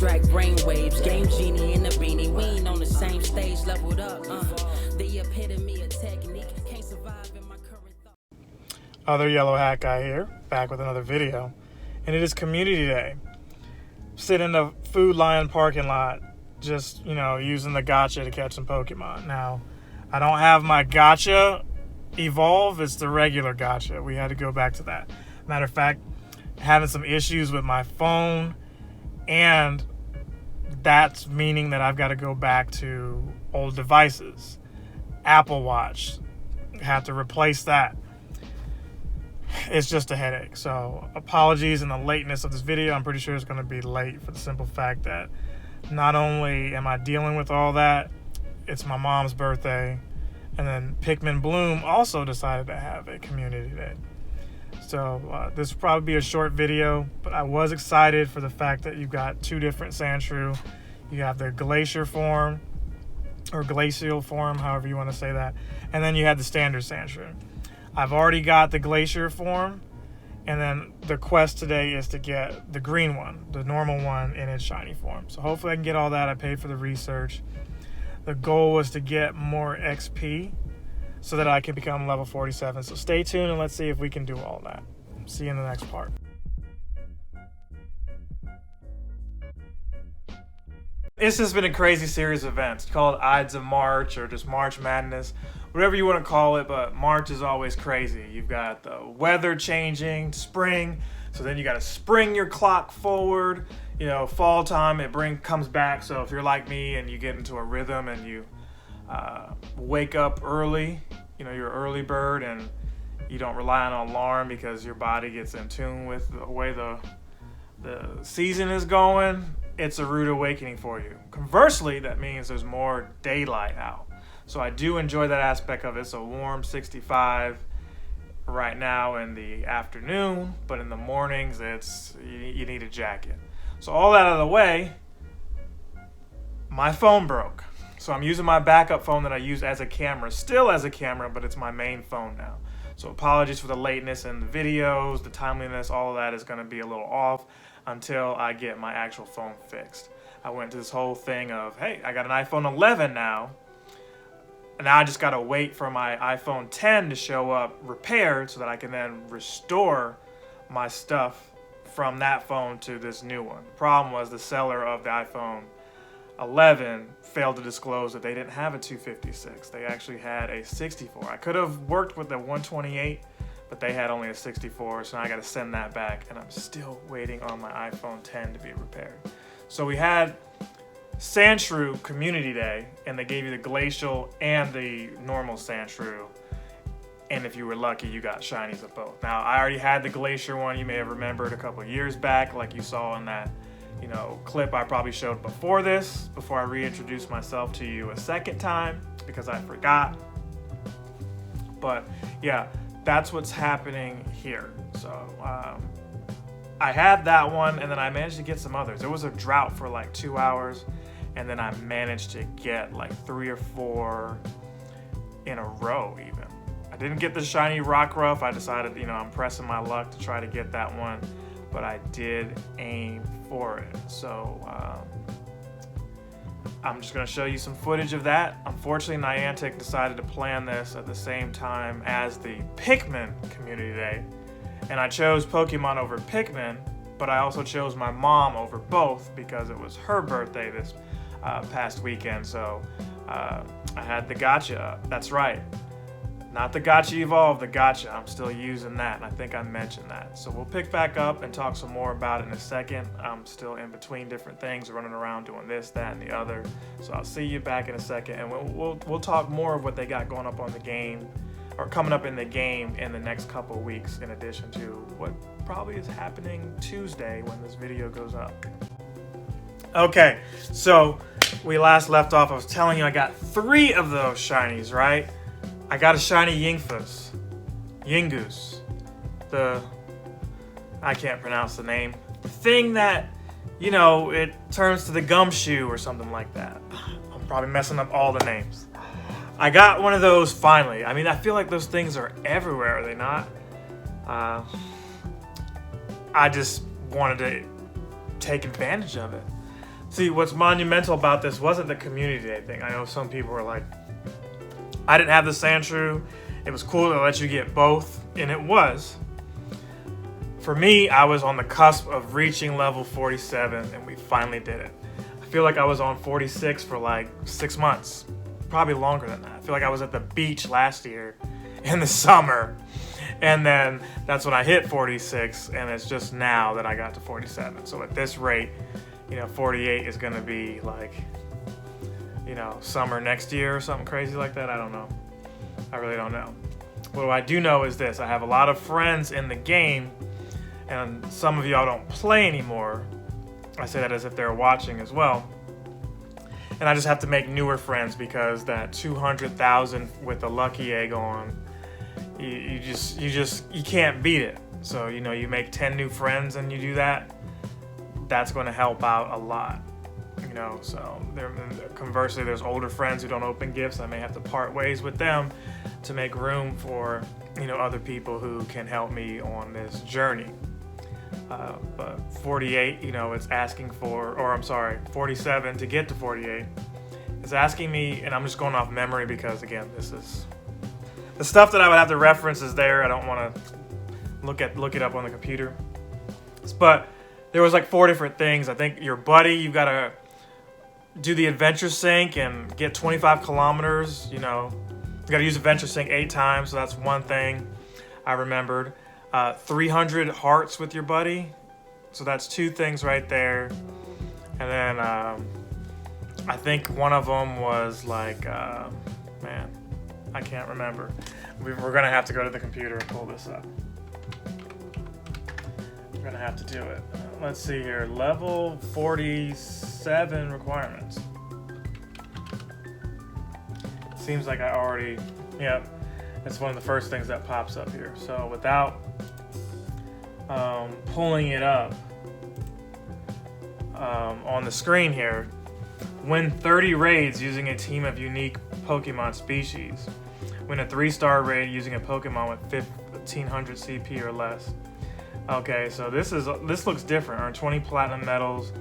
abstract brain waves. Game genie in the beanie, we ain't on the same stage, leveled up. The epitome of technique, can't survive in my current thought. Other yellow hat guy here, back with another video, and it is Community Day. Sit in the Food Lion parking lot, just, using the gacha to catch some Pokemon. Now, I don't have my gacha evolve, it's the regular gacha. We had to go back to that. Matter of fact, having some issues with my phone, and that's meaning that I've got to go back to old devices. Apple Watch, have to replace that. It's just a headache. So apologies in the lateness of this video. I'm pretty sure it's going to be late for the simple fact that not only am I dealing with all that, it's my mom's birthday, and then Pikmin Bloom also decided to have a community day. So this will probably be a short video, but I was excited for the fact that you've got two different Sandshrew. You have the glacier form, or glacial form, however you want to say that, and then you have the standard Sandshrew. I've already got the glacier form, and then the quest today is to get the green one, the normal one, in its shiny form. So hopefully I can get all that. I paid for the research. The goal was to get more XP so that I can become level 47. So stay tuned and let's see if we can do all that. See you in the next part. This has been a crazy series of events called Ides of March, or just March Madness, whatever you want to call it, but March is always crazy. You've got the weather changing, spring, so then you got to spring your clock forward. Fall time, it comes back. So if you're like me and you get into a rhythm and you wake up early, you're an early bird, and you don't rely on an alarm because your body gets in tune with the way the season is going, it's a rude awakening for you. Conversely, that means there's more daylight out. So I do enjoy that aspect of it. It's a warm 65 right now in the afternoon, but in the mornings, you need a jacket. So all that out of the way, my phone broke. So I'm using my backup phone that I use as a camera, still as a camera, but it's my main phone now. So apologies for the lateness in the videos, the timeliness, all of that is going to be a little off until I get my actual phone fixed. I went to this whole thing of, hey, I got an iPhone 11 now, and now I just got to wait for my iPhone 10 to show up repaired so that I can then restore my stuff from that phone to this new one. The problem was the seller of the iPhone 11 failed to disclose that they didn't have a 256. They actually had a 64. I could have worked with the 128, but they had only a 64, so now I got to send that back, and I'm still waiting on my iPhone 10 to be repaired. So we had Sandshrew Community Day, and they gave you the glacial and the normal Sandshrew, and if you were lucky, you got shinies of both. Now, I already had the glacier one. You may have remembered a couple years back, like you saw in that clip I probably showed before this, before I reintroduced myself to you a second time, because I forgot. But yeah, that's what's happening here. So I had that one, and then I managed to get some others. There was a drought for like 2 hours, and then I managed to get like 3 or 4 in a row even. I didn't get the shiny Rockruff. I decided, I'm pressing my luck to try to get that one, but I did aim for it. So I'm just going to show you some footage of that. Unfortunately, Niantic decided to plan this at the same time as the Pikmin Community Day, and I chose Pokemon over Pikmin, but I also chose my mom over both because it was her birthday this past weekend. So I had the gacha. That's right. Not the gacha evolve, the gacha. I'm still using that, and I think I mentioned that. So we'll pick back up and talk some more about it in a second. I'm still in between different things, running around doing this, that, and the other. So I'll see you back in a second, and we'll talk more of what they got going up on the game, or coming up in the game in the next couple weeks, in addition to what probably is happening Tuesday when this video goes up. Okay, so we last left off. I was telling you I got 3 of those shinies, right? I got a shiny Yingoos. I can't pronounce the name. The thing that, it turns to the gumshoe or something like that. I'm probably messing up all the names. I got one of those finally. I mean, I feel like those things are everywhere, are they not? I just wanted to take advantage of it. See, what's monumental about this wasn't the community day thing. I know some people were like, I didn't have the Sandshrew. It was cool to let you get both, and it was. For me, I was on the cusp of reaching level 47, and we finally did it. I feel like I was on 46 for like 6 months, probably longer than that. I feel like I was at the beach last year in the summer, and then that's when I hit 46, and it's just now that I got to 47. So at this rate, 48 is gonna be like, summer next year or something crazy like that. I don't know. I really don't know. What I do know is this: I have a lot of friends in the game, and some of y'all don't play anymore. I say that as if they're watching as well. And I just have to make newer friends because that 200,000 with the lucky egg on, you can't beat it. So you make 10 new friends and you do that. That's going to help out a lot. So conversely, there's older friends who don't open gifts. I may have to part ways with them to make room for other people who can help me on this journey. But 48, it's asking for, or I'm sorry, 47 to get to 48. It's asking me, and I'm just going off memory because again, this is the stuff that I would have to reference is there. I don't want to look it up on the computer. But there was like 4 different things. I think your buddy, you've got to do the adventure sync and get 25 kilometers. You got to use adventure sync 8 times, so that's one thing I remembered. 300 hearts with your buddy, so that's 2 things right there. And then I think one of them was like, man, I can't remember. We're gonna have to go to the computer and pull this up. We're gonna have to do it. Let's see here. Level 47 requirements. Seems like I already, yep. It's one of the first things that pops up here. So without pulling it up on the screen here, win 30 raids using a team of unique Pokemon species. Win a 3-star raid using a Pokemon with 1500 CP or less. Okay, so this looks different. Earn 20 platinum medals,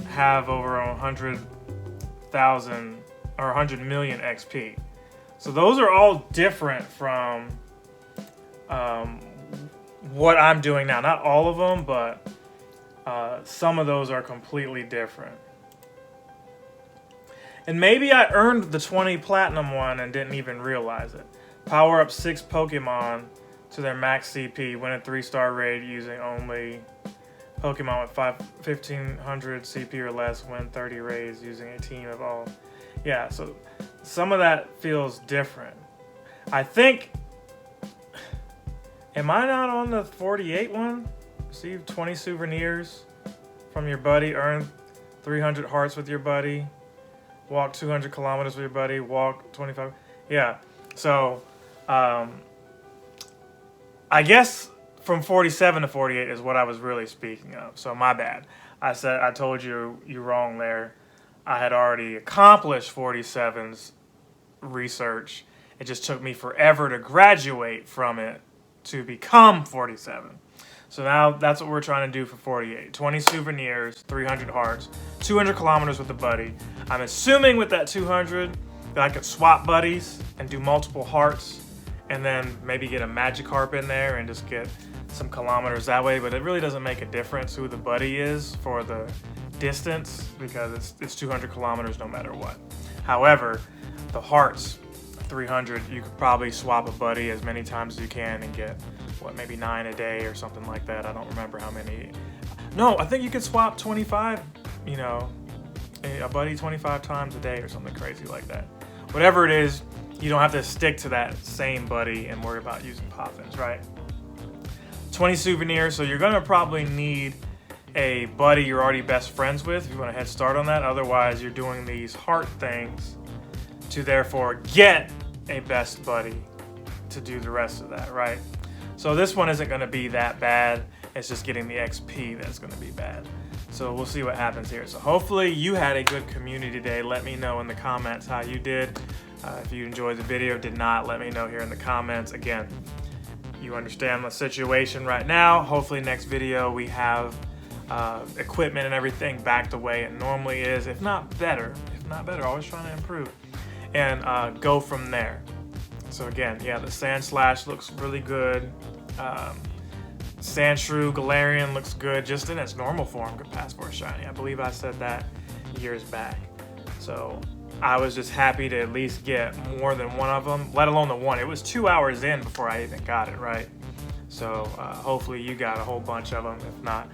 have over 100,000 or 100 million XP. So those are all different from what I'm doing now. Not all of them, but some of those are completely different. And maybe I earned the 20 platinum one and didn't even realize it. Power up 6 Pokemon to their max CP. Win a 3-star raid using only Pokemon with 1500 CP or less. Win 30 raids using a team of all. Yeah, so some of that feels different. I think, am I not on the 48 one? Receive 20 souvenirs from your buddy. Earn 300 hearts with your buddy. Walk 200 kilometers with your buddy. Walk 25. Yeah, so I guess from 47 to 48 is what I was really speaking of. So my bad. I told you wrong there. I had already accomplished 47's research. It just took me forever to graduate from it to become 47. So now that's what we're trying to do for 48. 20 souvenirs, 300 hearts, 200 kilometers with a buddy. I'm assuming with that 200 that I could swap buddies and do multiple hearts and then maybe get a Magikarp in there and just get some kilometers that way. But it really doesn't make a difference who the buddy is for the distance because it's 200 kilometers no matter what. However, the hearts, 300, you could probably swap a buddy as many times as you can and get, maybe 9 a day or something like that. I don't remember how many. No, I think you could swap 25, a buddy 25 times a day or something crazy like that. Whatever it is, you don't have to stick to that same buddy and worry about using Poffins, right? 20 souvenirs, so you're gonna probably need a buddy you're already best friends with if you want a head start on that. Otherwise, you're doing these heart things to therefore get a best buddy to do the rest of that, right? So this one isn't going to be that bad. It's just getting the XP that's going to be bad. So we'll see what happens here. So hopefully you had a good community day. Let me know in the comments how you did. If you enjoyed the video, did not, let me know here in the comments. Again, you understand the situation right now. Hopefully next video we have equipment and everything back the way it normally is, if not better, always trying to improve, and go from there. So again, yeah, the Sandslash looks really good. Sandshrew Galarian looks good just in its normal form, could pass for a shiny. I believe I said that years back. So I was just happy to at least get more than one of them, let alone the one. It was 2 hours in before I even got it, right? So hopefully you got a whole bunch of them, if not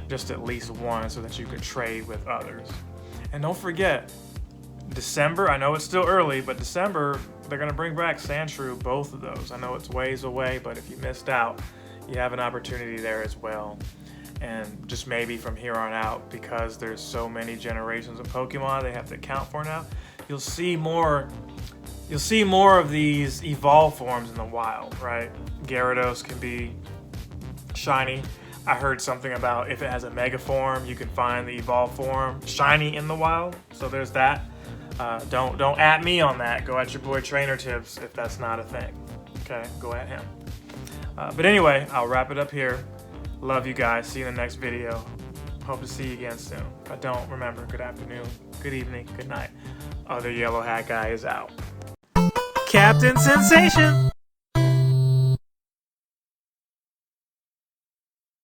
just at least one, so that you could trade with others. And don't forget, December, I know it's still early, but December, they're going to bring back Sandshrew, both of those. I know it's ways away, but if you missed out, you have an opportunity there as well. And just maybe from here on out, because there's so many generations of Pokemon they have to account for now, you'll see more of these evolved forms in the wild, right? Gyarados can be shiny. I heard something about if it has a mega form, you can find the evolved form shiny in the wild. So there's that. Don't at me on that. Go at your boy Trainer Tips if that's not a thing. Okay, go at him. But anyway, I'll wrap it up here. Love you guys. See you in the next video. Hope to see you again soon. If I don't, remember, good afternoon, good evening, good night. Other yellow hat guy is out. Captain Sensation!